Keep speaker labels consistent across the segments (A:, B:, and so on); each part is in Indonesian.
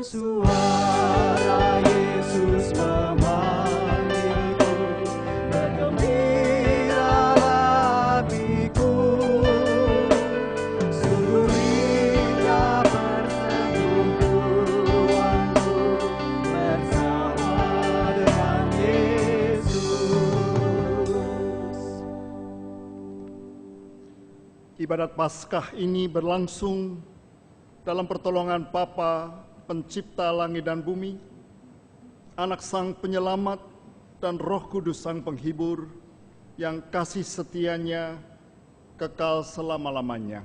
A: Suara Yesus memanggilku, bergembiralah hatiku. Sungguh indah persekutuanku bersama dengan Yesus.
B: Ibadat Paskah ini berlangsung dalam pertolongan Bapa, Pencipta langit dan bumi, Anak Sang Penyelamat, dan Roh Kudus Sang Penghibur, yang kasih setianya kekal selama-lamanya.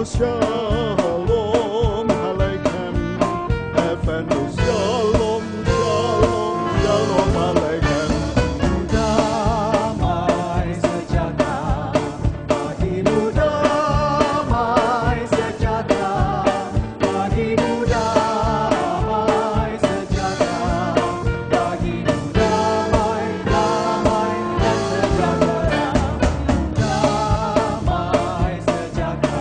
B: Shalom Aleichem, Efendus Shalom, Shalom, Shalom Aleichem.
A: Damai sejahtera bagimu, damai sejahtera bagimu, damai sejahtera bagimu, damai, damai dan sejahtera, damai sejahtera.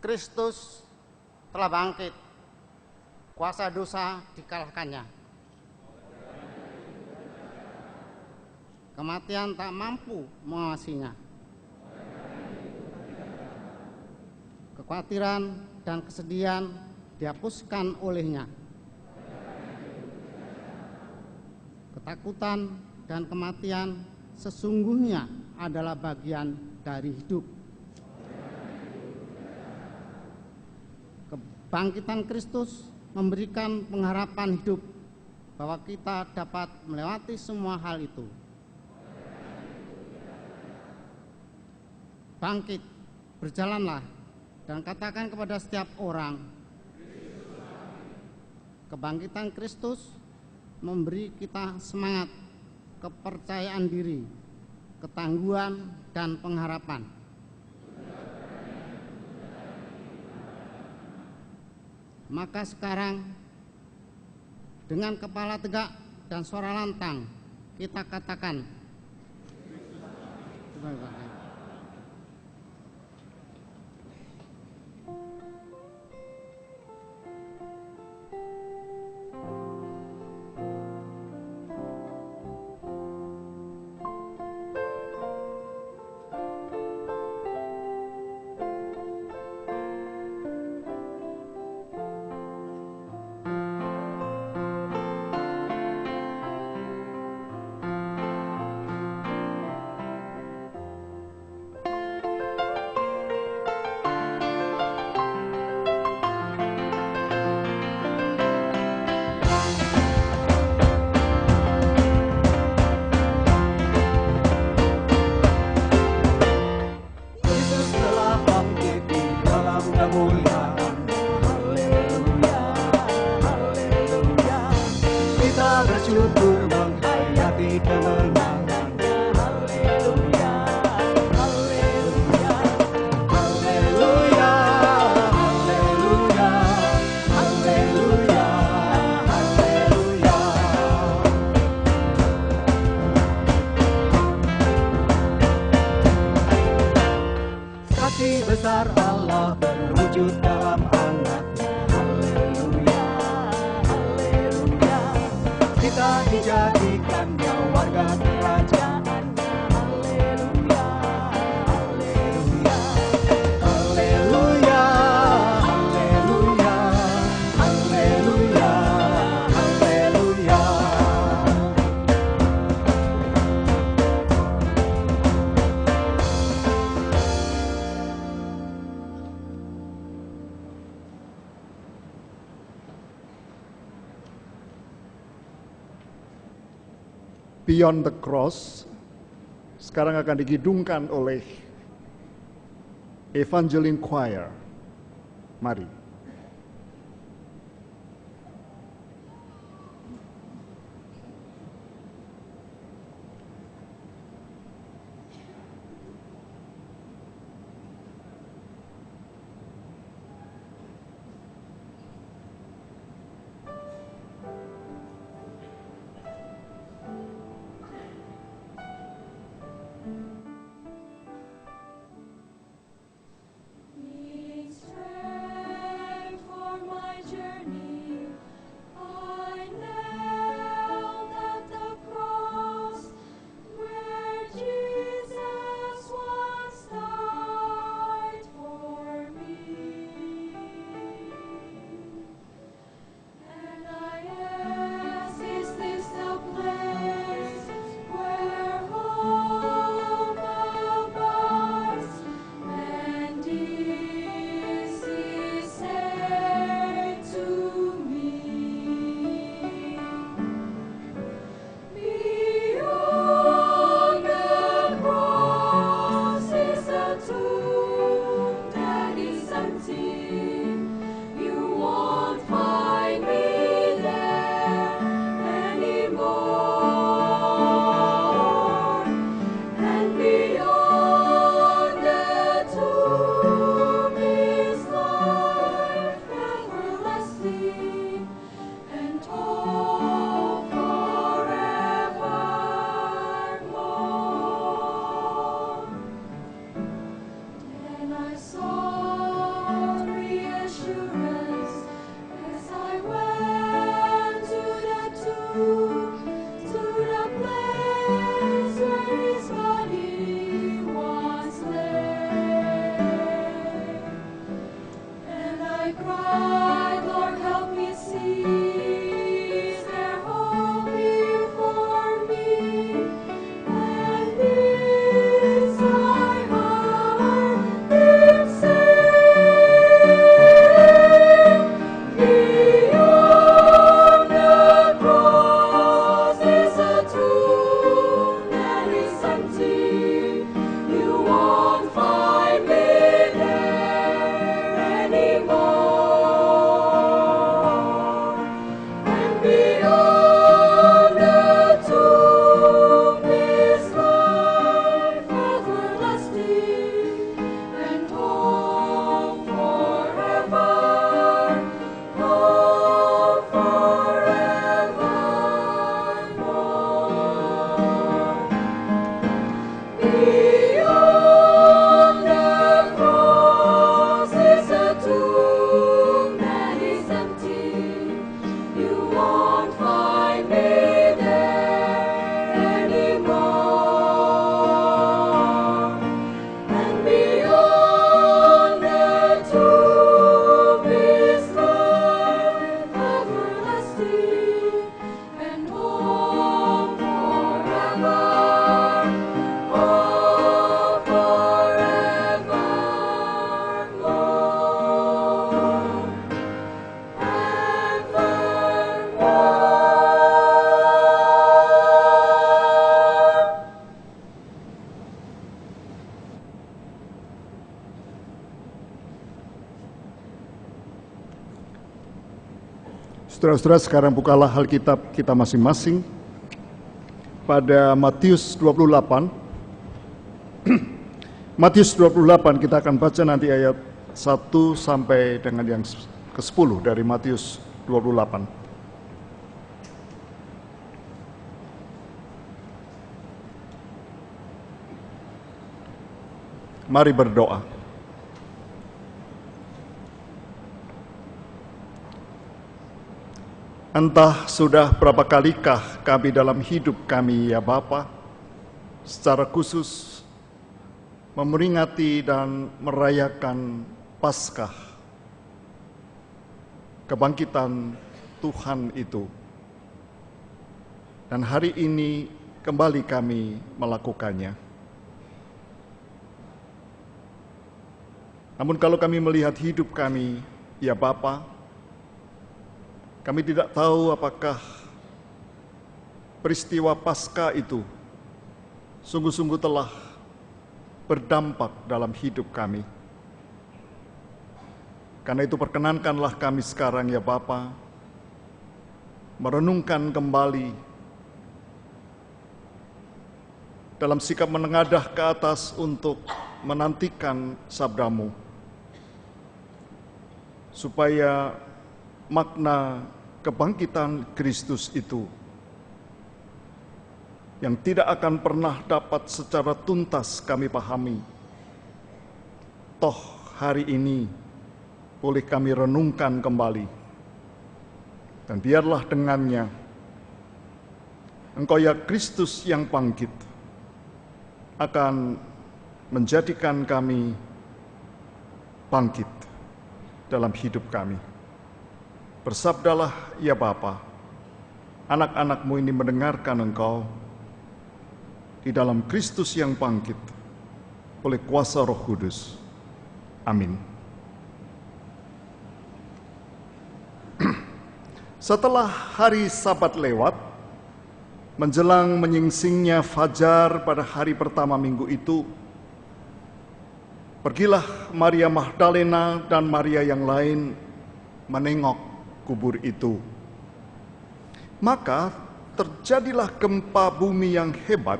C: Kristus telah bangkit, kuasa dosa dikalahkannya. Kematian tak mampu mengawasinya. Kekhawatiran dan kesedihan dihapuskan olehnya. Ketakutan dan kematian sesungguhnya adalah bagian dari hidup. Kebangkitan Kristus memberikan pengharapan hidup bahwa kita dapat melewati semua hal itu. Bangkit, berjalanlah, dan katakan kepada setiap orang, kebangkitan Kristus memberi kita semangat, kepercayaan diri, ketangguhan, dan pengharapan. Maka sekarang, dengan kepala tegak dan suara lantang, kita katakan,
A: bersyukur menghayati kemenangan. Haleluya, haleluya, haleluya, haleluya, haleluya, haleluya. Kasih besar Allah berwujud dalam anak-Nya. Haleluya, haleluya. Kita dijadikannya warga kerajaannya. Haleluya, haleluya, haleluya, haleluya, haleluya, haleluya.
B: Beyond the Cross sekarang akan digidungkan oleh Evangeline Choir. Mari. Saudara-saudara, sekarang bukalah Alkitab kita masing-masing pada Matius 28. Matius 28 kita akan baca nanti ayat 1 sampai dengan yang ke-10 dari Matius 28. Mari berdoa. Entah sudah berapa kalikah kami dalam hidup kami ya Bapa, secara khusus memperingati dan merayakan Paskah, kebangkitan Tuhan itu. Dan hari ini kembali kami melakukannya. Namun kalau kami melihat hidup kami, ya Bapa, kami tidak tahu apakah peristiwa Paskah itu sungguh-sungguh telah berdampak dalam hidup kami. Karena itu perkenankanlah kami sekarang ya Bapa, merenungkan kembali dalam sikap menengadah ke atas untuk menantikan sabda-Mu, supaya makna kebangkitan Kristus itu yang tidak akan pernah dapat secara tuntas kami pahami, toh hari ini boleh kami renungkan kembali. Dan biarlah dengannya Engkau ya Kristus yang bangkit akan menjadikan kami bangkit dalam hidup kami. Bersabdalah ya Bapa, anak-anak-Mu ini mendengarkan Engkau di dalam Kristus yang bangkit oleh kuasa Roh Kudus. Amin. Setelah hari Sabat lewat, menjelang menyingsingnya fajar pada hari pertama minggu itu, pergilah Maria Magdalena dan Maria yang lain menengok kubur itu. Maka terjadilah gempa bumi yang hebat,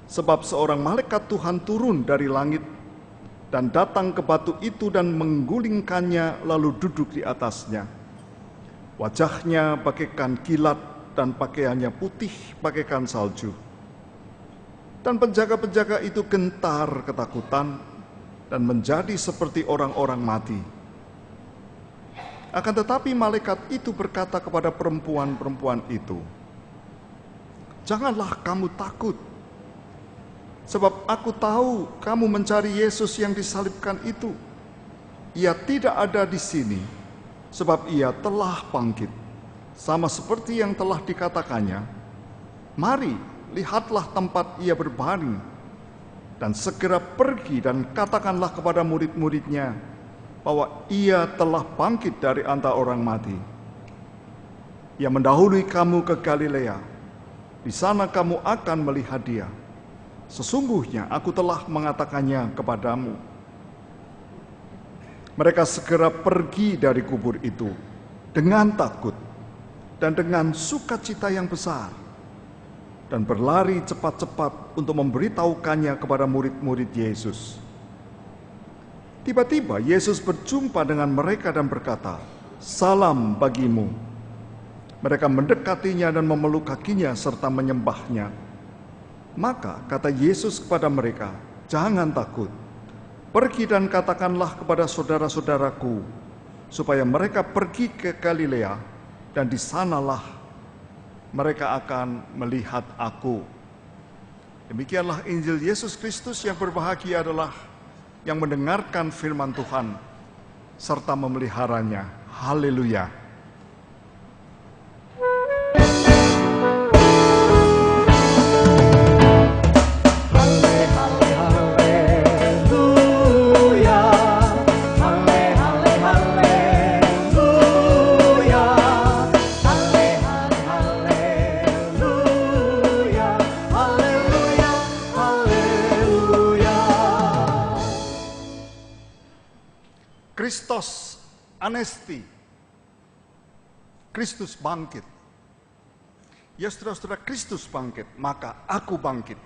B: sebab seorang malaikat Tuhan turun dari langit dan datang ke batu itu dan menggulingkannya lalu duduk di atasnya. Wajahnya bagaikan kilat dan pakaiannya putih bagaikan salju. Dan penjaga-penjaga itu gentar ketakutan dan menjadi seperti orang-orang mati. Akan tetapi malaikat itu berkata kepada perempuan-perempuan itu, "Janganlah kamu takut, sebab aku tahu kamu mencari Yesus yang disalibkan itu. Ia tidak ada di sini, sebab ia telah bangkit, sama seperti yang telah dikatakannya. Mari, lihatlah tempat ia berbaring, dan segera pergi dan katakanlah kepada murid-muridnya bahwa ia telah bangkit dari antara orang mati. Ia mendahului kamu ke Galilea, di sana kamu akan melihat dia. Sesungguhnya aku telah mengatakannya kepadamu." Mereka segera pergi dari kubur itu dengan takut dan dengan sukacita yang besar, dan berlari cepat-cepat untuk memberitahukannya kepada murid-murid Yesus. Tiba-tiba Yesus berjumpa dengan mereka dan berkata, "Salam bagimu." Mereka mendekatinya dan memeluk kakinya serta menyembahnya. Maka kata Yesus kepada mereka, "Jangan takut. Pergi dan katakanlah kepada saudara-saudaraku, supaya mereka pergi ke Galilea, dan di sanalah mereka akan melihat aku." Demikianlah Injil Yesus Kristus. Yang berbahagia adalah yang mendengarkan firman Tuhan, serta memeliharanya. Haleluya. Kristus anesti, Kristus bangkit. Ya saudara-saudara, Kristus bangkit, maka aku bangkit.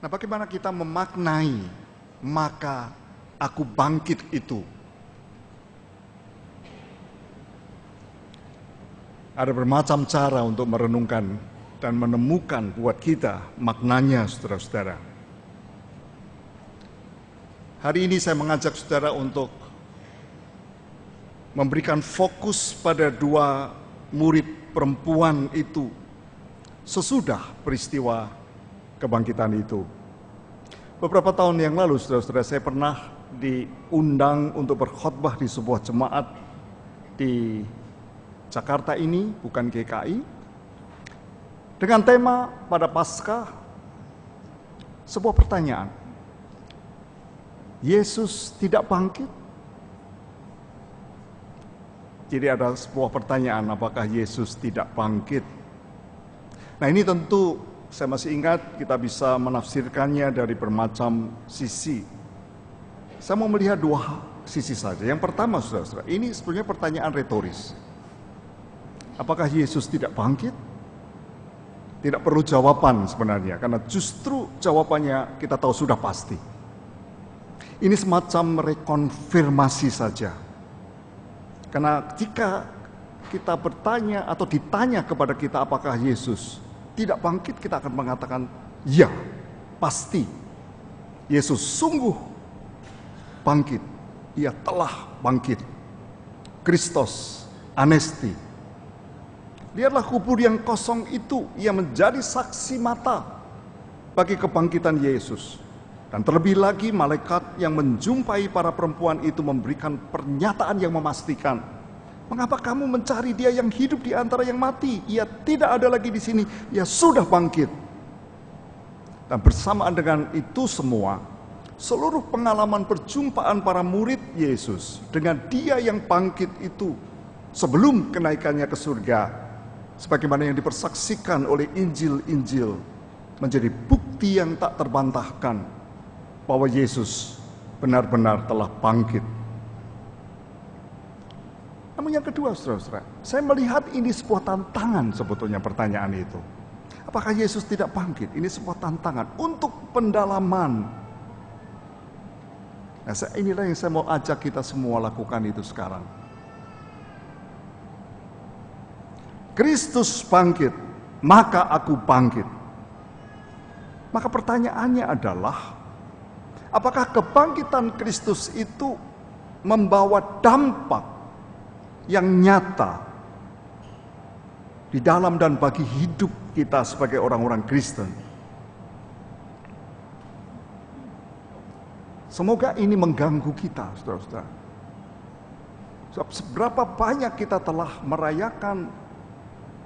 B: Nah, bagaimana kita memaknai maka aku bangkit itu? Ada bermacam cara untuk merenungkan dan menemukan buat kita maknanya, saudara-saudara. Hari ini saya mengajak saudara untuk memberikan fokus pada dua murid perempuan itu sesudah peristiwa kebangkitan itu. Beberapa tahun yang lalu, saudara-saudara, saya pernah diundang untuk berkhotbah di sebuah jemaat di Jakarta ini, bukan GKI, dengan tema pada Paskah, sebuah pertanyaan, Yesus tidak bangkit? Jadi ada sebuah pertanyaan, apakah Yesus tidak bangkit? Nah, ini tentu saya masih ingat kita bisa menafsirkannya dari bermacam sisi. Saya mau melihat dua sisi saja. Yang pertama, saudara-saudara, ini sebenarnya pertanyaan retoris. Apakah Yesus tidak bangkit? Tidak perlu jawaban sebenarnya, karena justru jawabannya kita tahu sudah pasti. Ini semacam rekonfirmasi saja. Karena jika kita bertanya atau ditanya kepada kita apakah Yesus tidak bangkit, kita akan mengatakan, ya, pasti. Yesus sungguh bangkit. Ia telah bangkit. Kristos anesti. Lihatlah kubur yang kosong itu, ia menjadi saksi mata bagi kebangkitan Yesus. Dan terlebih lagi malaikat yang menjumpai para perempuan itu memberikan pernyataan yang memastikan, mengapa kamu mencari dia yang hidup di antara yang mati? Ia tidak ada lagi di sini, ia sudah bangkit. Dan bersamaan dengan itu semua, seluruh pengalaman perjumpaan para murid Yesus dengan dia yang bangkit itu sebelum kenaikannya ke surga, sebagaimana yang dipersaksikan oleh Injil-Injil, menjadi bukti yang tak terbantahkan bahwa Yesus benar-benar telah bangkit. Namun yang kedua, saudara-saudara, saya melihat ini sebuah tantangan sebetulnya pertanyaan itu. Apakah Yesus tidak bangkit? Ini sebuah tantangan untuk pendalaman. Nah, inilah yang saya mau ajak kita semua lakukan itu sekarang. Kristus bangkit, maka aku bangkit. Maka pertanyaannya adalah, apakah kebangkitan Kristus itu membawa dampak yang nyata di dalam dan bagi hidup kita sebagai orang-orang Kristen? Semoga ini mengganggu kita, saudara-saudara. Sebab seberapa banyak kita telah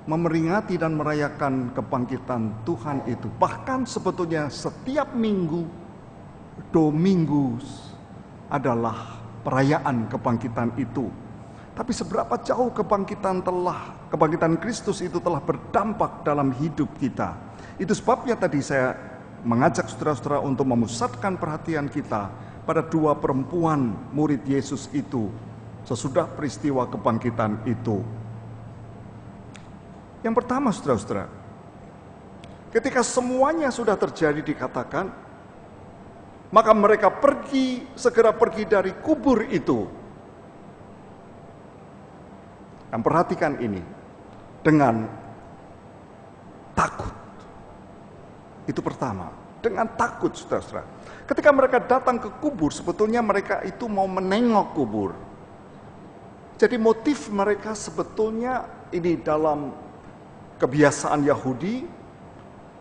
B: memeringati dan merayakan kebangkitan Tuhan itu. Bahkan sebetulnya setiap minggu, Domingus adalah perayaan kebangkitan itu. Tapi seberapa jauh kebangkitan Kristus itu telah berdampak dalam hidup kita. Itu sebabnya tadi saya mengajak saudara-saudara untuk memusatkan perhatian kita pada dua perempuan murid Yesus itu sesudah peristiwa kebangkitan itu. Yang pertama, saudara-saudara, ketika semuanya sudah terjadi dikatakan, maka mereka segera pergi dari kubur itu. Dan perhatikan ini, dengan takut. Itu pertama, dengan takut, saudara-saudara. Ketika mereka datang ke kubur, sebetulnya mereka itu mau menengok kubur. Jadi motif mereka sebetulnya ini dalam kebiasaan Yahudi,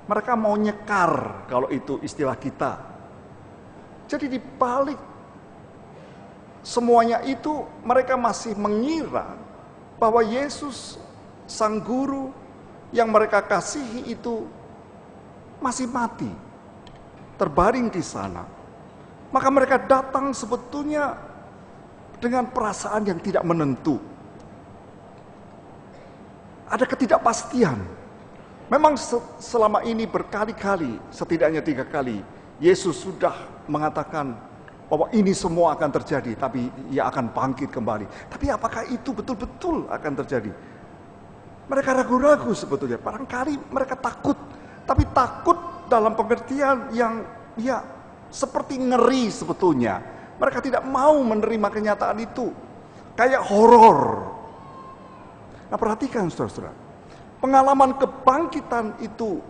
B: mereka mau nyekar, kalau itu istilah kita. Jadi di balik semuanya itu, mereka masih mengira bahwa Yesus, Sang Guru yang mereka kasihi itu masih mati, terbaring di sana. Maka mereka datang sebetulnya dengan perasaan yang tidak menentu. Ada ketidakpastian. Memang selama ini berkali-kali, setidaknya 3 kali, Yesus sudah mengatakan bahwa ini semua akan terjadi, tapi ia akan bangkit kembali. Tapi apakah itu betul-betul akan terjadi? Mereka ragu-ragu sebetulnya. Barangkali mereka takut, tapi takut dalam pengertian yang ya seperti ngeri sebetulnya. Mereka tidak mau menerima kenyataan itu. Kayak horor. Nah, perhatikan saudara-saudara, pengalaman kebangkitan itu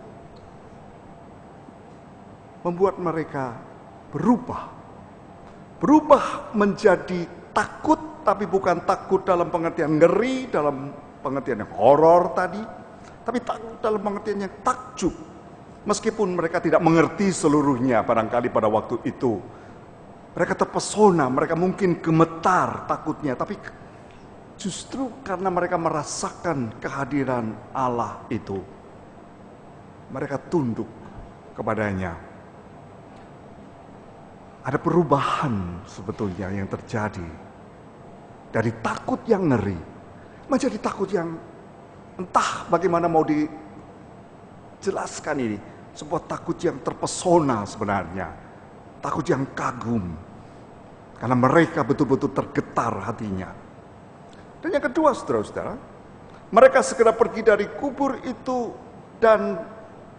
B: membuat mereka berubah menjadi takut, tapi bukan takut dalam pengertian ngeri, dalam pengertian yang horor tadi, tapi takut dalam pengertian yang takjub. Meskipun mereka tidak mengerti seluruhnya barangkali pada waktu itu, mereka terpesona, mereka mungkin gemetar takutnya, tapi justru karena mereka merasakan kehadiran Allah itu, mereka tunduk kepadanya. Ada perubahan sebetulnya yang terjadi. Dari takut yang ngeri, menjadi takut yang entah bagaimana mau jelaskan ini. Sebuah takut yang terpesona sebenarnya. Takut yang kagum. Karena mereka betul-betul tergetar hatinya. Dan yang kedua, saudara-saudara, mereka segera pergi dari kubur itu dan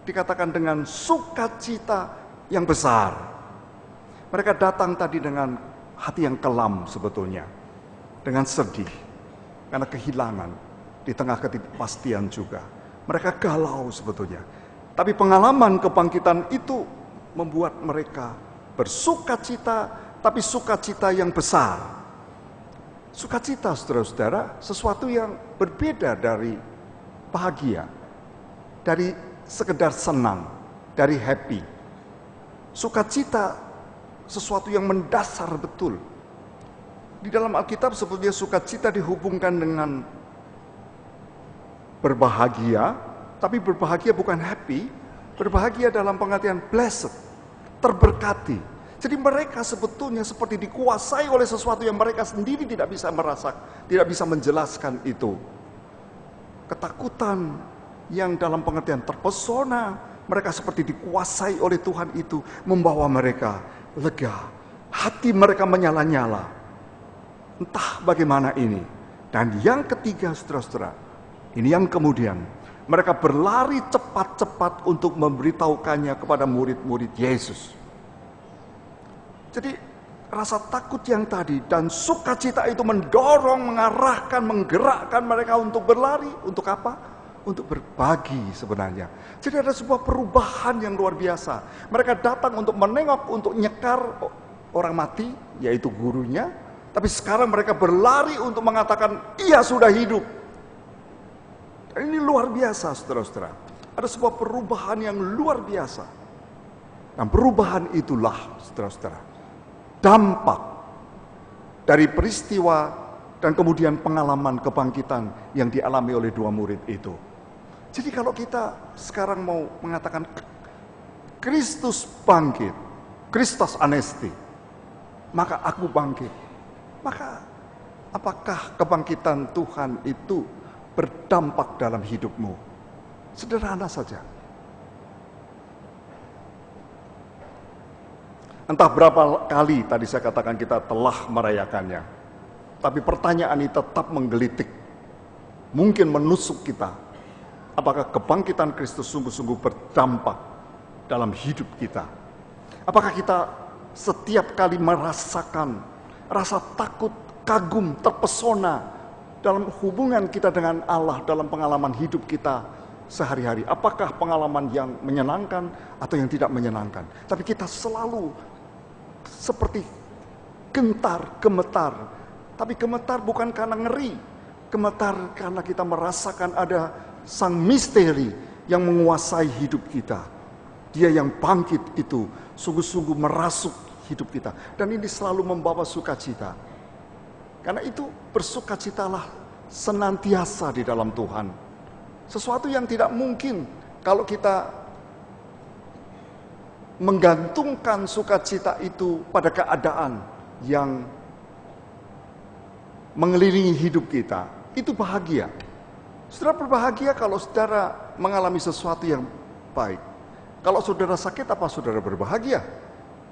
B: dikatakan dengan sukacita yang besar. Mereka datang tadi dengan hati yang kelam sebetulnya. Dengan sedih. Karena kehilangan. Di tengah ketidakpastian juga. Mereka galau sebetulnya. Tapi pengalaman kebangkitan itu membuat mereka bersukacita, tapi sukacita yang besar. Sukacita, saudara-saudara, sesuatu yang berbeda dari bahagia. Dari sekedar senang, dari happy. Sukacita sesuatu yang mendasar betul. Di dalam Alkitab sebetulnya sukacita dihubungkan dengan berbahagia, tapi berbahagia bukan happy, berbahagia dalam pengertian blessed, terberkati. Jadi mereka sebetulnya seperti dikuasai oleh sesuatu yang mereka sendiri tidak bisa merasakan, tidak bisa menjelaskan itu. Ketakutan yang dalam pengertian terpesona, mereka seperti dikuasai oleh Tuhan itu, membawa mereka lega. Hati mereka menyala-nyala. Entah bagaimana ini. Dan yang ketiga, saudara-saudara, ini yang kemudian, mereka berlari cepat-cepat untuk memberitahukannya kepada murid-murid Yesus. Jadi rasa takut yang tadi dan sukacita itu mendorong, mengarahkan, menggerakkan mereka untuk berlari. Untuk apa? Untuk berbagi sebenarnya. Jadi ada sebuah perubahan yang luar biasa. Mereka datang untuk menengok, untuk nyekar orang mati, yaitu gurunya. Tapi sekarang mereka berlari untuk mengatakan, ia sudah hidup. Dan ini luar biasa, saudara-saudara. Ada sebuah perubahan yang luar biasa. Dan perubahan itulah, saudara-saudara, dampak dari peristiwa dan kemudian pengalaman kebangkitan yang dialami oleh dua murid itu. Jadi kalau kita sekarang mau mengatakan Kristus bangkit, Kristus anesti, maka aku bangkit. Maka apakah kebangkitan Tuhan itu berdampak dalam hidupmu? Sederhana saja. Entah berapa kali tadi saya katakan kita telah merayakannya. Tapi pertanyaan ini tetap menggelitik. Mungkin menusuk kita. Apakah kebangkitan Kristus sungguh-sungguh berdampak dalam hidup kita? Apakah kita setiap kali merasakan rasa takut, kagum, terpesona dalam hubungan kita dengan Allah, dalam pengalaman hidup kita sehari-hari? Apakah pengalaman yang menyenangkan atau yang tidak menyenangkan? Tapi kita selalu seperti gentar, gemetar. Tapi gemetar bukan karena ngeri. Gemetar karena kita merasakan ada sang misteri yang menguasai hidup kita. Dia yang bangkit itu sungguh-sungguh merasuk hidup kita. Dan ini selalu membawa sukacita. Karena itu bersukacitalah senantiasa di dalam Tuhan. Sesuatu yang tidak mungkin kalau kita menggantungkan sukacita itu pada keadaan yang mengelilingi hidup kita. Itu bahagia. Saudara berbahagia kalau saudara mengalami sesuatu yang baik. Kalau saudara sakit, apa saudara berbahagia?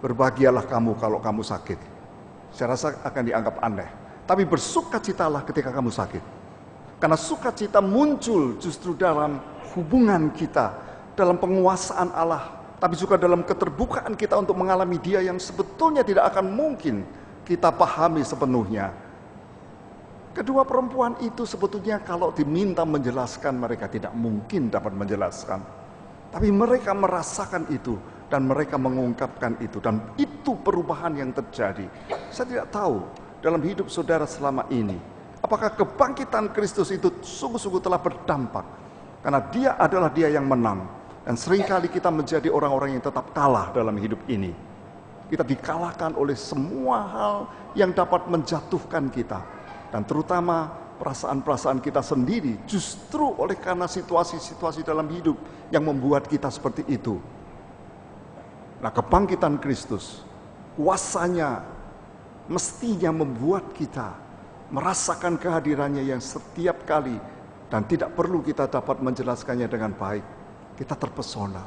B: Berbahagialah kamu kalau kamu sakit. Saya rasa akan dianggap aneh. Tapi bersukacitalah ketika kamu sakit. Karena sukacita muncul justru dalam hubungan kita, dalam penguasaan Allah, tapi juga dalam keterbukaan kita untuk mengalami Dia yang sebetulnya tidak akan mungkin kita pahami sepenuhnya. Kedua perempuan itu sebetulnya kalau diminta menjelaskan, mereka tidak mungkin dapat menjelaskan. Tapi mereka merasakan itu dan mereka mengungkapkan itu, dan itu perubahan yang terjadi. Saya tidak tahu dalam hidup saudara selama ini, apakah kebangkitan Kristus itu sungguh-sungguh telah berdampak. Karena Dia adalah Dia yang menang. Dan seringkali kita menjadi orang-orang yang tetap kalah dalam hidup ini. Kita dikalahkan oleh semua hal yang dapat menjatuhkan kita. Dan terutama perasaan-perasaan kita sendiri justru oleh karena situasi-situasi dalam hidup yang membuat kita seperti itu. Nah, kebangkitan Kristus, kuasanya mestinya membuat kita merasakan kehadirannya yang setiap kali dan tidak perlu kita dapat menjelaskannya dengan baik. Kita terpesona.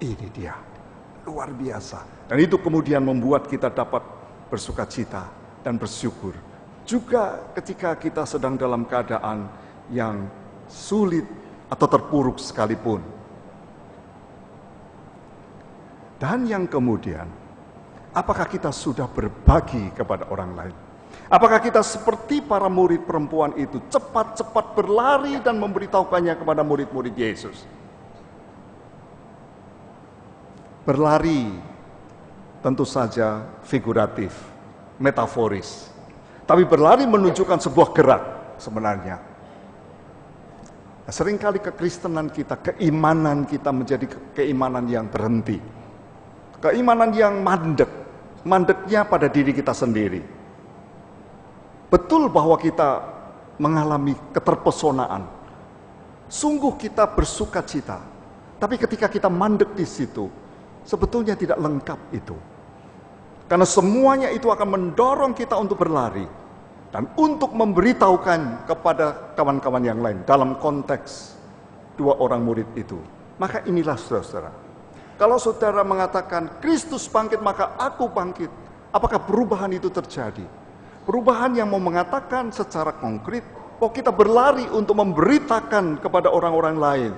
B: Ini dia, luar biasa. Dan itu kemudian membuat kita dapat bersukacita dan bersyukur. Juga ketika kita sedang dalam keadaan yang sulit atau terpuruk sekalipun. Dan yang kemudian, apakah kita sudah berbagi kepada orang lain? Apakah kita seperti para murid perempuan itu cepat-cepat berlari dan memberitahukannya kepada murid-murid Yesus? Berlari tentu saja figuratif, metaforis. Tapi berlari menunjukkan sebuah gerak sebenarnya. Seringkali kekristenan kita, keimanan kita menjadi keimanan yang berhenti. Keimanan yang mandek. Mandeknya pada diri kita sendiri. Betul bahwa kita mengalami keterpesonaan. Sungguh kita bersukacita. Tapi ketika kita mandek di situ, sebetulnya tidak lengkap itu. Karena semuanya itu akan mendorong kita untuk berlari. Dan untuk memberitahukan kepada kawan-kawan yang lain dalam konteks dua orang murid itu. Maka inilah saudara-saudara. Kalau saudara mengatakan Kristus bangkit maka aku bangkit. Apakah perubahan itu terjadi? Perubahan yang mau mengatakan secara konkret bahwa kita berlari untuk memberitakan kepada orang-orang lain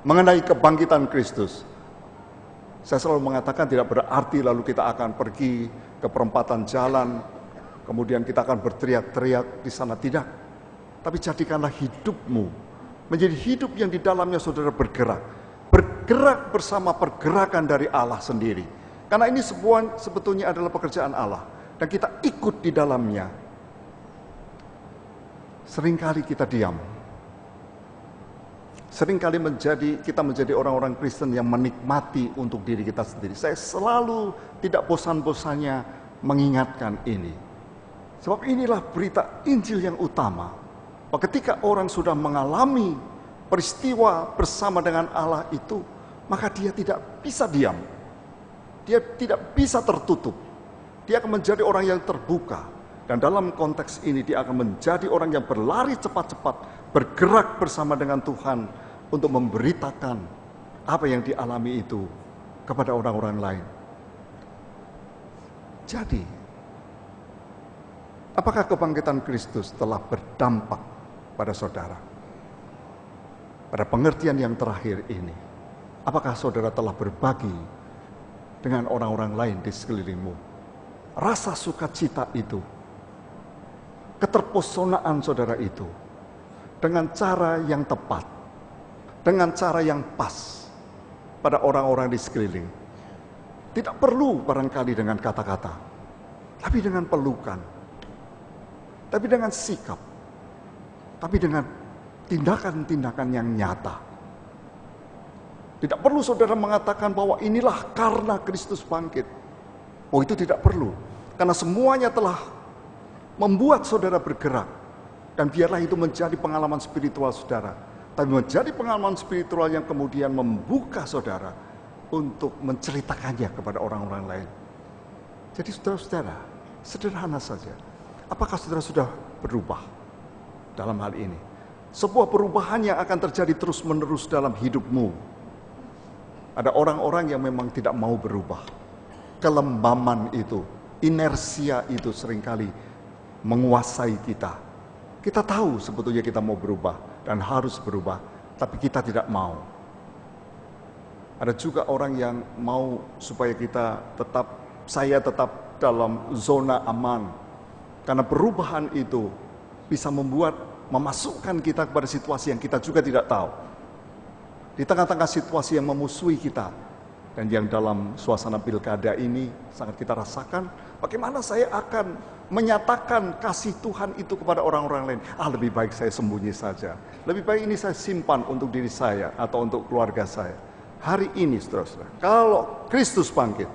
B: mengenai kebangkitan Kristus. Saya selalu mengatakan tidak berarti lalu kita akan pergi ke perempatan jalan, kemudian kita akan berteriak-teriak di sana, tidak. Tapi jadikanlah hidupmu menjadi hidup yang di dalamnya saudara bergerak. Bergerak bersama pergerakan dari Allah sendiri. Karena ini sebetulnya adalah pekerjaan Allah. Dan kita ikut di dalamnya. Seringkali kita diam. Seringkali kita menjadi orang-orang Kristen yang menikmati untuk diri kita sendiri. Saya selalu tidak bosan-bosannya mengingatkan ini. Sebab inilah berita Injil yang utama. Bahwa ketika orang sudah mengalami peristiwa bersama dengan Allah itu, maka dia tidak bisa diam. Dia tidak bisa tertutup. Dia akan menjadi orang yang terbuka. Dan dalam konteks ini dia akan menjadi orang yang berlari cepat-cepat, bergerak bersama dengan Tuhan untuk memberitakan apa yang dialami itu kepada orang-orang lain. Jadi, apakah kebangkitan Kristus telah berdampak pada saudara? Pada pengertian yang terakhir ini, apakah saudara telah berbagi dengan orang-orang lain di sekelilingmu? Rasa sukacita itu, keterpesonaan saudara itu, dengan cara yang tepat, dengan cara yang pas pada orang-orang di sekeliling. Tidak perlu barangkali dengan kata-kata, tapi dengan pelukan, tapi dengan sikap, tapi dengan tindakan-tindakan yang nyata. Tidak perlu saudara mengatakan bahwa inilah karena Kristus bangkit. Oh, itu tidak perlu. Karena semuanya telah membuat saudara bergerak. Dan biarlah itu menjadi pengalaman spiritual saudara. Tapi menjadi pengalaman spiritual yang kemudian membuka saudara untuk menceritakannya kepada orang-orang lain. Jadi saudara-saudara, sederhana saja. Apakah saudara sudah berubah dalam hal ini? Sebuah perubahan yang akan terjadi terus-menerus dalam hidupmu. Ada orang-orang yang memang tidak mau berubah. Kelembaman itu, inersia itu seringkali menguasai kita. Kita tahu sebetulnya kita mau berubah dan harus berubah, tapi kita tidak mau. Ada juga orang yang mau supaya saya tetap dalam zona aman. Karena perubahan itu bisa memasukkan kita kepada situasi yang kita juga tidak tahu. Di tengah-tengah situasi yang memusuhi kita. Dan yang dalam suasana pilkada ini sangat kita rasakan. Bagaimana saya akan menyatakan kasih Tuhan itu kepada orang-orang lain. Lebih baik saya sembunyi saja. Lebih baik ini saya simpan untuk diri saya atau untuk keluarga saya. Hari ini saudara-saudara, kalau Kristus bangkit.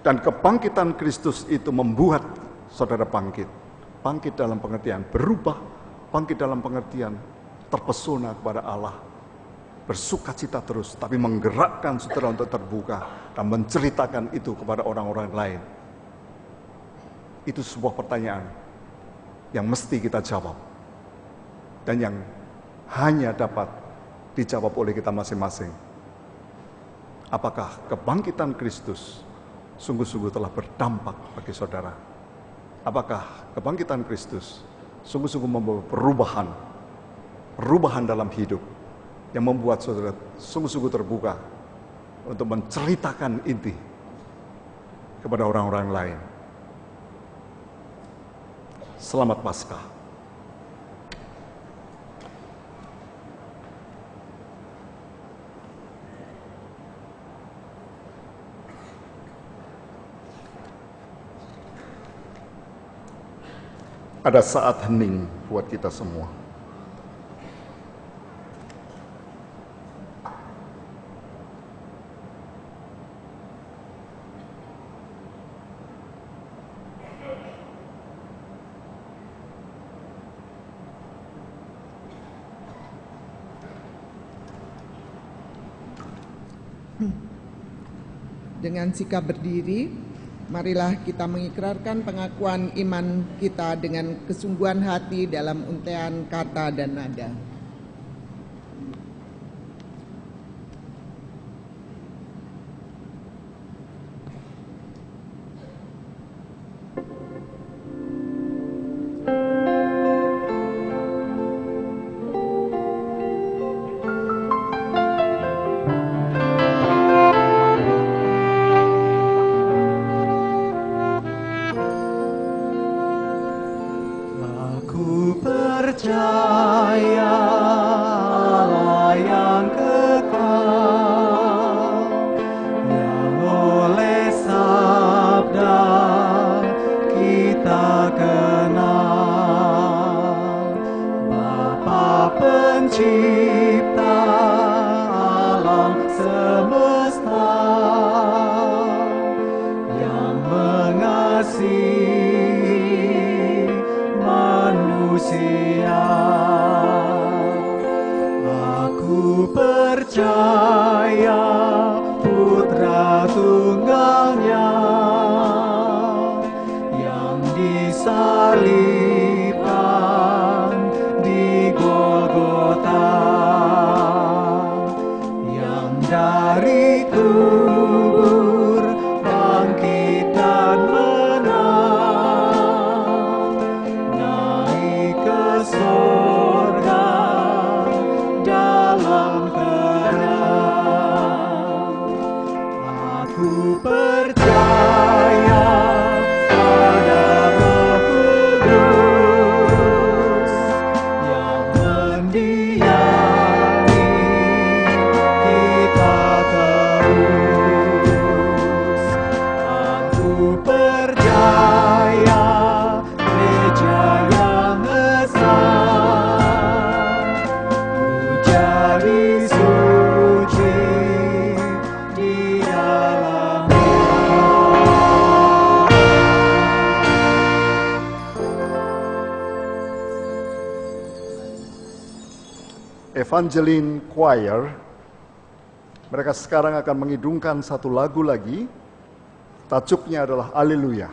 B: Dan kebangkitan Kristus itu membuat saudara bangkit. Bangkit dalam pengertian berubah. Bangkit dalam pengertian terpesona kepada Allah. Bersukacita terus, tapi menggerakkan saudara untuk terbuka dan menceritakan itu kepada orang-orang lain. Itu sebuah pertanyaan yang mesti kita jawab. Dan yang hanya dapat dijawab oleh kita masing-masing. Apakah kebangkitan Kristus sungguh-sungguh telah berdampak bagi saudara? Apakah kebangkitan Kristus sungguh-sungguh membawa perubahan dalam hidup yang membuat saudara sungguh-sungguh terbuka untuk menceritakan inti kepada orang-orang lain? Selamat Paskah. Ada saat hening buat kita semua.
D: Dengan sikap berdiri, marilah kita mengikrarkan pengakuan iman kita dengan kesungguhan hati dalam untaian kata dan nada.
A: Percaya Allah yang kekal, yang oleh sabda kita kenal, Bapa Pencipta alam semesta, yang mengasihi manusia. Aku percaya Putra Tunggalnya yang disalibkan di Golgota, yang dari kubur bangkit dan menang, naik ke surga dalam terang. Aku percaya pada Roh Kudus yang mendiami kita terus. Aku percaya gereja yang esa, jadi suci di dalamnya.
B: Evangeline Choir, mereka sekarang akan mengidungkan satu lagu lagi. Tajuknya adalah Haleluya.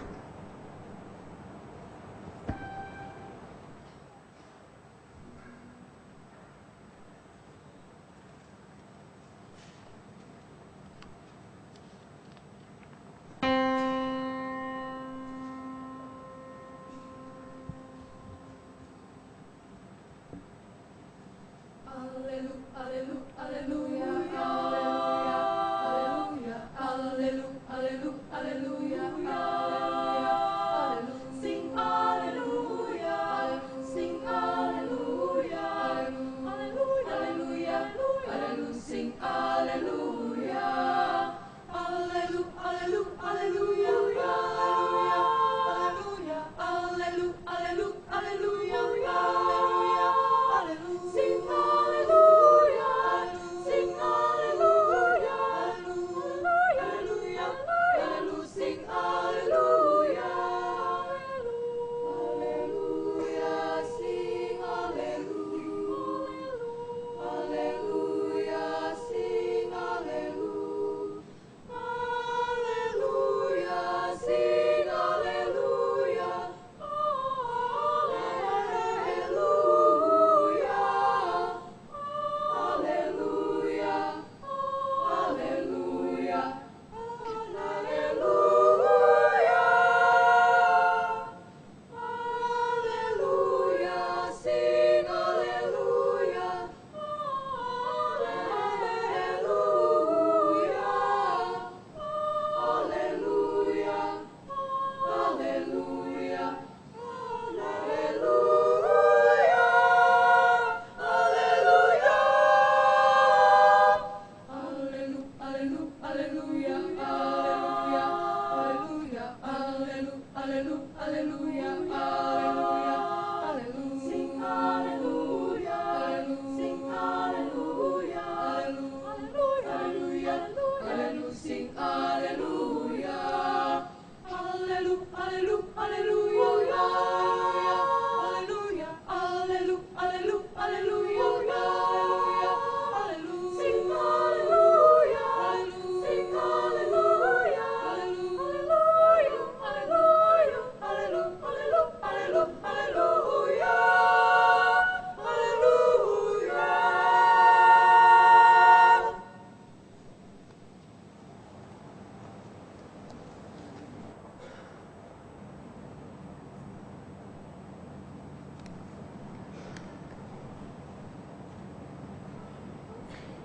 E: Sing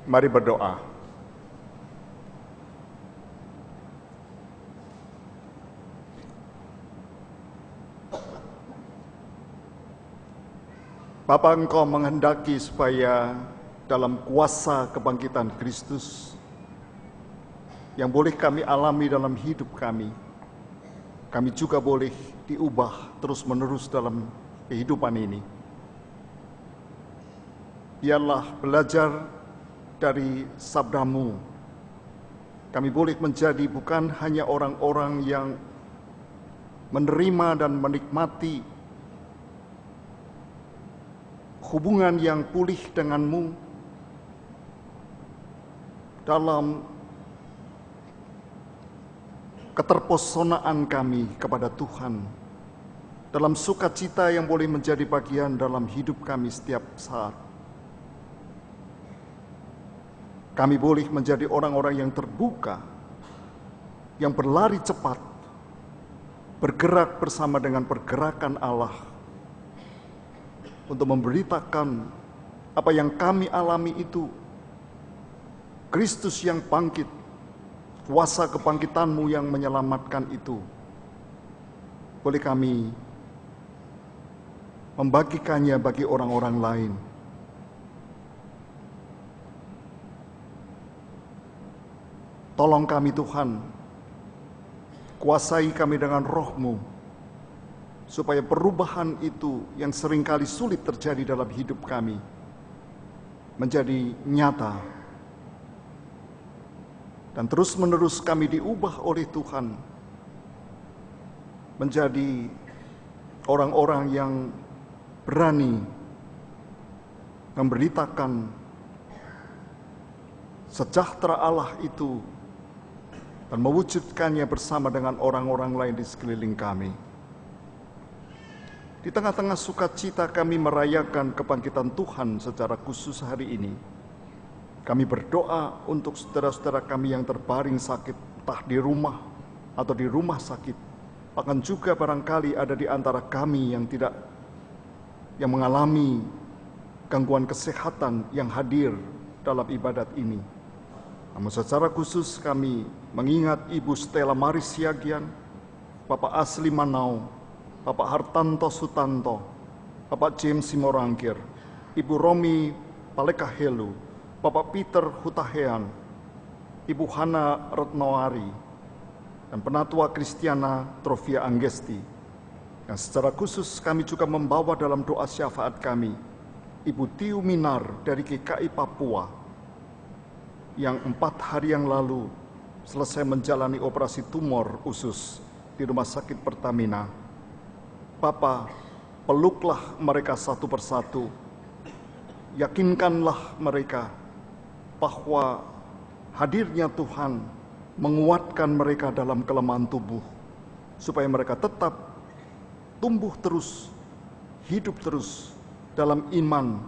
B: Mari berdoa. Bapa, Engkau menghendaki supaya dalam kuasa kebangkitan Kristus yang boleh kami alami dalam hidup kami juga boleh diubah terus-menerus dalam kehidupan ini. Biarlah belajar dari sabdamu, kami boleh menjadi bukan hanya orang-orang yang menerima dan menikmati hubungan yang pulih denganmu dalam keterpesonaan kami kepada Tuhan, dalam sukacita yang boleh menjadi bagian dalam hidup kami setiap saat. Kami boleh menjadi orang-orang yang terbuka, yang berlari cepat, bergerak bersama dengan pergerakan Allah, untuk memberitakan apa yang kami alami itu, Kristus yang bangkit, kuasa kebangkitanmu yang menyelamatkan itu, boleh kami membagikannya bagi orang-orang lain. Tolong kami Tuhan, kuasai kami dengan roh-Mu, supaya perubahan itu yang seringkali sulit terjadi dalam hidup kami menjadi nyata. Dan terus-menerus kami diubah oleh Tuhan menjadi orang-orang yang berani memberitakan sejahtera Allah itu dan mewujudkannya bersama dengan orang-orang lain di sekeliling kami. Di tengah-tengah sukacita kami merayakan kebangkitan Tuhan secara khusus hari ini, kami berdoa untuk saudara-saudara kami yang terbaring sakit, entah di rumah atau di rumah sakit. Bahkan juga barangkali ada di antara kami yang mengalami gangguan kesehatan yang hadir dalam ibadat ini. Namun secara khusus kami mengingat Ibu Stella Maris Siagian, Bapak Asli Manau, Bapak Hartanto Sutanto, Bapak James Simorangkir, Ibu Romi Palekahelu, Bapak Peter Hutahean, Ibu Hana Retnoari, dan Penatua Kristiana Trofia Anggesti. Yang secara khusus kami juga membawa dalam doa syafaat kami, Ibu Tiu Minar dari GKI Papua, yang 4 hari yang lalu selesai menjalani operasi tumor usus di Rumah Sakit Pertamina. Bapa, peluklah mereka satu persatu, yakinkanlah mereka bahwa hadirnya Tuhan menguatkan mereka dalam kelemahan tubuh, supaya mereka tetap tumbuh terus, hidup terus dalam iman,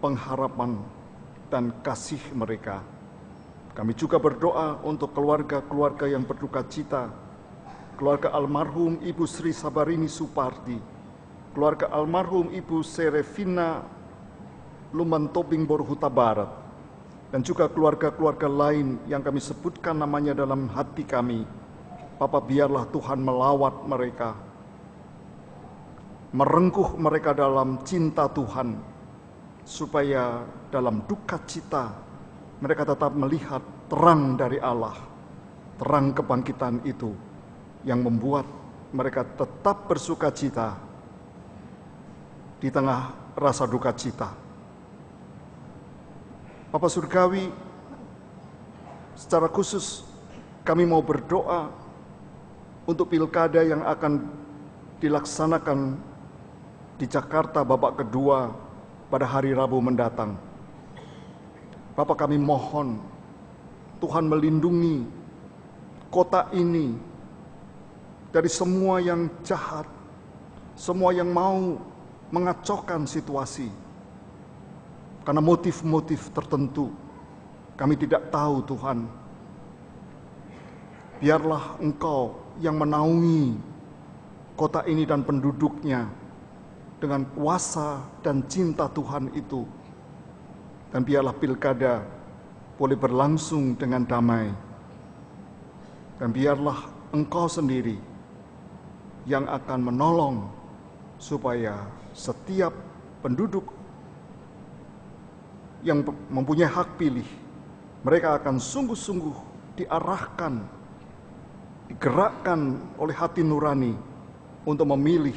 B: pengharapan, dan kasih mereka. Kami juga berdoa untuk keluarga-keluarga yang berduka cita, keluarga almarhum Ibu Sri Sabarini Supardi, keluarga almarhum Ibu Serefina Lumantobing Borhuta Barat, dan juga keluarga-keluarga lain yang kami sebutkan namanya dalam hati kami. Bapa, biarlah Tuhan melawat mereka, merengkuh mereka dalam cinta Tuhan, supaya dalam duka cita mereka tetap melihat terang dari Allah, terang kebangkitan itu, yang membuat mereka tetap bersuka cita di tengah rasa duka cita. Bapa Surgawi, secara khusus kami mau berdoa untuk pilkada yang akan dilaksanakan di Jakarta babak kedua pada hari Rabu mendatang. Bapa, kami mohon Tuhan melindungi kota ini dari semua yang jahat, semua yang mau mengacaukan situasi karena motif-motif tertentu. Kami tidak tahu Tuhan. Biarlah Engkau yang menaungi kota ini dan penduduknya dengan kuasa dan cinta Tuhan itu. Dan biarlah pilkada boleh berlangsung dengan damai. Dan biarlah Engkau sendiri yang akan menolong supaya setiap penduduk yang mempunyai hak pilih, mereka akan sungguh-sungguh diarahkan, digerakkan oleh hati nurani untuk memilih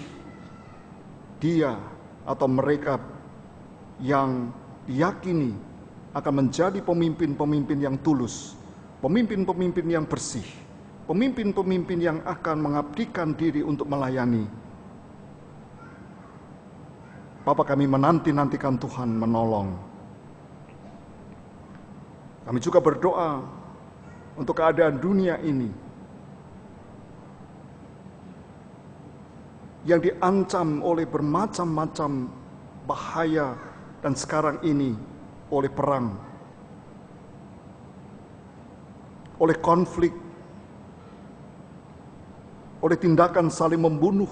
B: dia atau mereka yang diyakini akan menjadi pemimpin-pemimpin yang tulus, pemimpin-pemimpin yang bersih, pemimpin-pemimpin yang akan mengabdikan diri untuk melayani. Bapa, kami menanti-nantikan Tuhan menolong. Kami juga berdoa untuk keadaan dunia ini yang diancam oleh bermacam-macam bahaya dan sekarang ini oleh perang, oleh konflik, oleh tindakan saling membunuh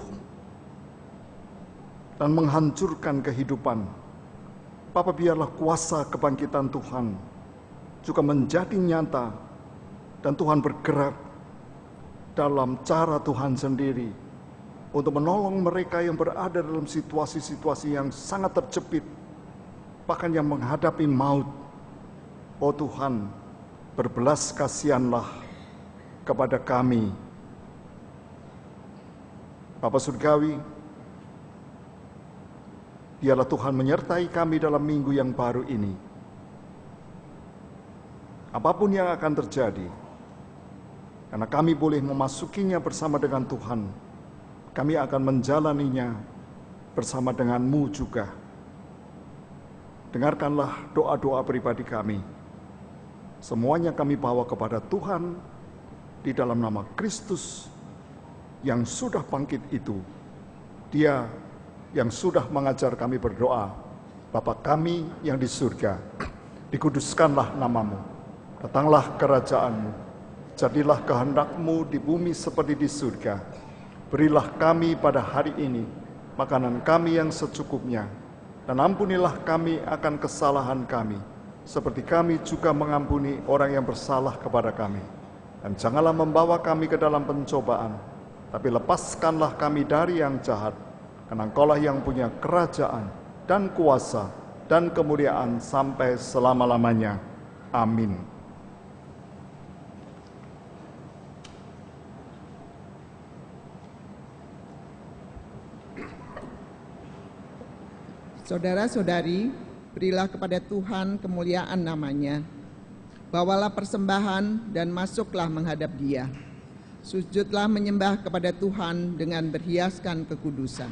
B: dan menghancurkan kehidupan. Bapa, biarlah kuasa kebangkitan Tuhan juga menjadi nyata dan Tuhan bergerak dalam cara Tuhan sendiri untuk menolong mereka yang berada dalam situasi-situasi yang sangat terjepit, bahkan yang menghadapi maut. Oh Tuhan, berbelas kasihanlah kepada kami. Bapa Surgawi, biarlah Tuhan menyertai kami dalam minggu yang baru ini. Apapun yang akan terjadi, karena kami boleh memasukinya bersama dengan Tuhan, kami akan menjalaninya bersama dengan-Mu juga. Dengarkanlah doa-doa pribadi kami. Semuanya kami bawa kepada Tuhan di dalam nama Kristus yang sudah bangkit itu. Dia yang sudah mengajar kami berdoa. Bapa kami yang di surga, dikuduskanlah nama-Mu. Datanglah kerajaan-Mu. Jadilah kehendak-Mu di bumi seperti di surga. Berilah kami pada hari ini makanan kami yang secukupnya, dan ampunilah kami akan kesalahan kami, seperti kami juga mengampuni orang yang bersalah kepada kami. Dan janganlah membawa kami ke dalam pencobaan, tapi lepaskanlah kami dari yang jahat, karena Engkaulah yang punya kerajaan dan kuasa dan kemuliaan sampai selama-lamanya. Amin.
D: Saudara-saudari, berilah kepada Tuhan kemuliaan nama-Nya. Bawalah persembahan dan masuklah menghadap Dia. Sujudlah menyembah kepada Tuhan dengan berhiaskan kekudusan.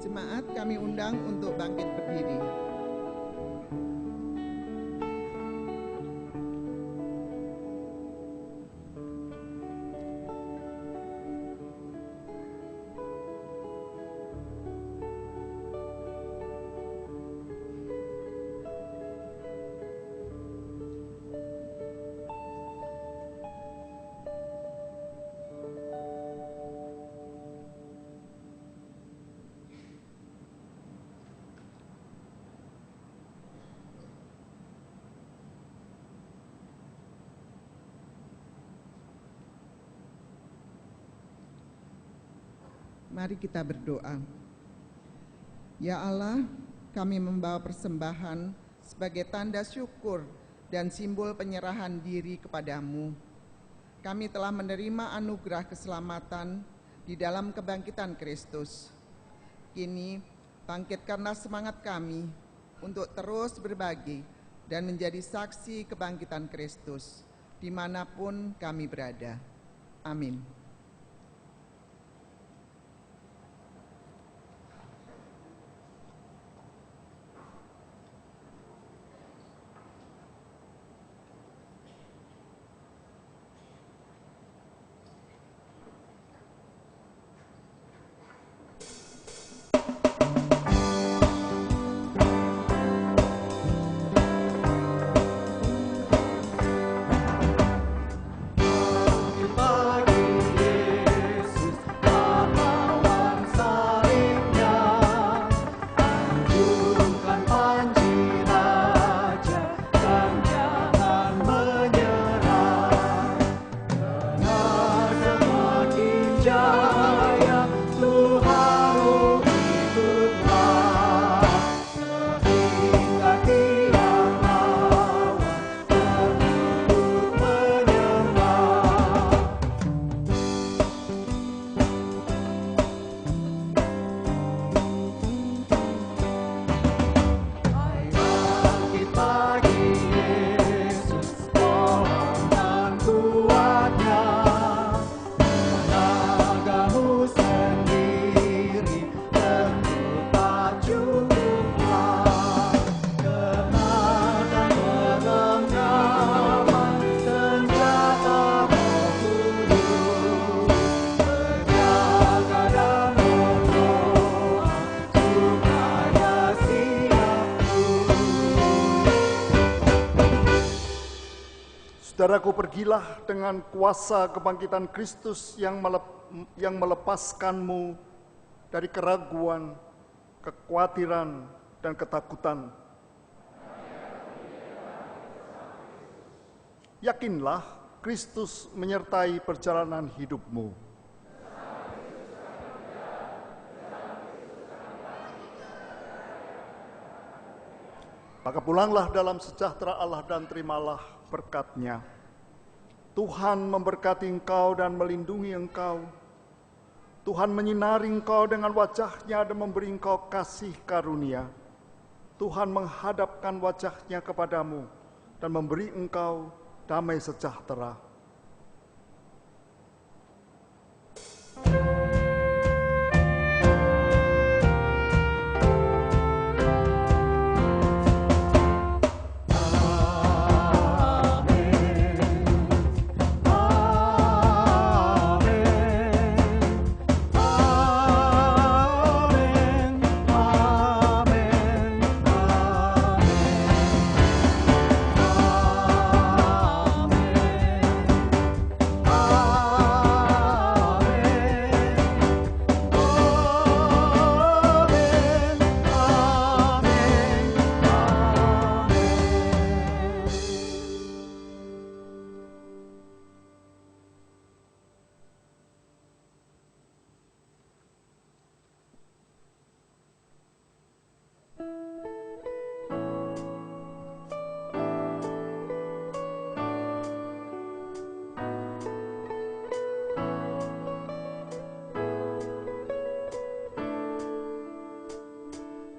D: Jemaat kami undang untuk bangkit berdiri. Mari kita berdoa. Ya Allah, kami membawa persembahan sebagai tanda syukur dan simbol penyerahan diri kepadamu. Kami telah menerima anugerah keselamatan di dalam kebangkitan Kristus. Kini, bangkitkanlah semangat kami untuk terus berbagi dan menjadi saksi kebangkitan Kristus dimanapun kami berada. Amin.
B: Saudaraku, pergilah dengan kuasa kebangkitan Kristus yang melepaskanmu dari keraguan, kekhawatiran, dan ketakutan. Yakinlah Kristus menyertai perjalanan hidupmu. Maka pulanglah dalam sejahtera Allah dan terimalah berkat-Nya. Tuhan memberkati engkau dan melindungi engkau. Tuhan menyinari engkau dengan wajah-Nya dan memberi engkau kasih karunia. Tuhan menghadapkan wajah-Nya kepadamu dan memberi engkau damai sejahtera.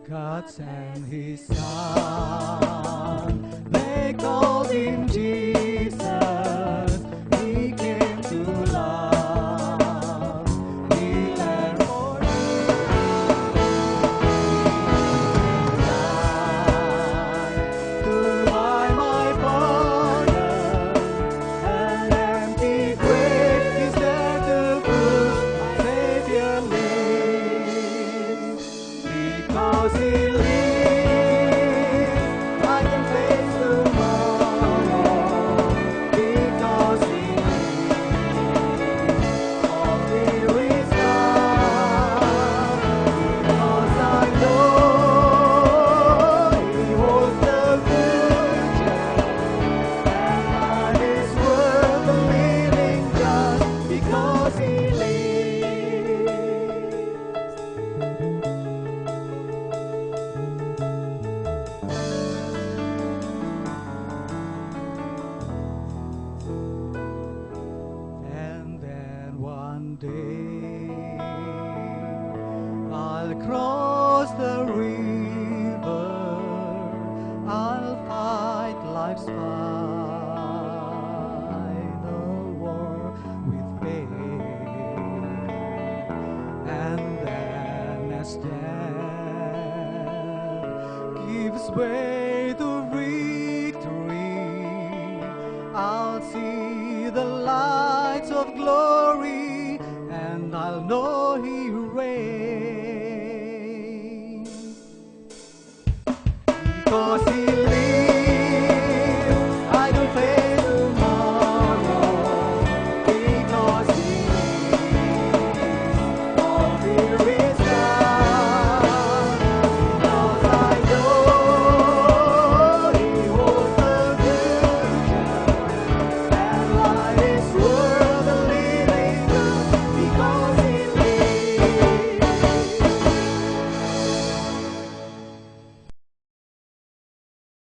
A: God sent His Son, make someday I'll cross the river, I'll fight life's final war with faith, and then as death gives way to victory, I'll see the lights of glory.